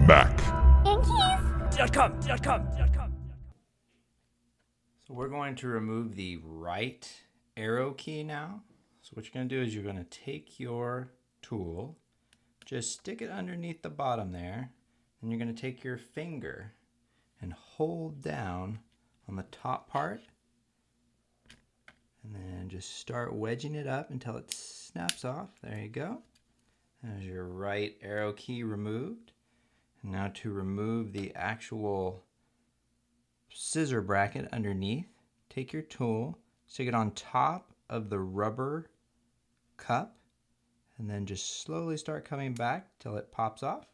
back. So we're going to remove the right arrow key now. So what you're going to do is you're going to take your tool, just stick it underneath the bottom there, and you're going to take your finger and hold down on the top part, and then just start wedging it up until it snaps off. There you go. There's your right arrow key removed. And now to remove the actual scissor bracket underneath, take your tool, stick it on top of the rubber cup, and then just slowly start coming back till it pops off.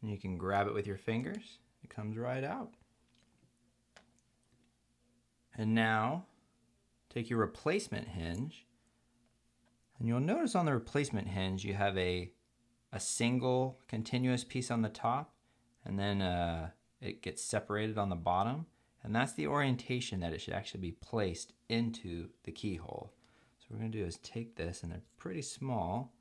And you can grab it with your fingers. It comes right out. And now take your replacement hinge, and you'll notice on the replacement hinge you have a single continuous piece on the top, and then it gets separated on the bottom, and that's the orientation that it should actually be placed into the keyhole. So what we're going to do is take this, and they're pretty small,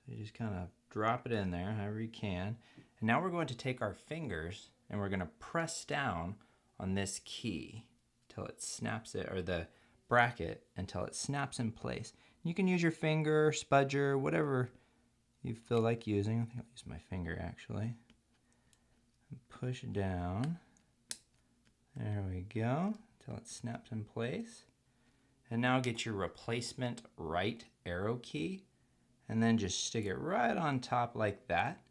so you just kind of drop it in there however you can. And now we're going to take our fingers and we're going to press down on this key till it snaps it, or the bracket, until it snaps in place. You can use your finger, spudger, whatever you feel like using. I think I'll use my finger actually. And push down. There we go, until it snaps in place. And now get your replacement right arrow key, and then just stick it right on top like that.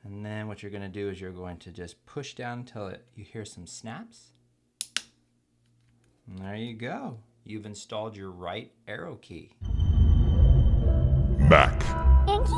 And then what you're going to do is you're going to just push down until you hear some snaps. And there you go. You've installed your right arrow key. Back. Hinge.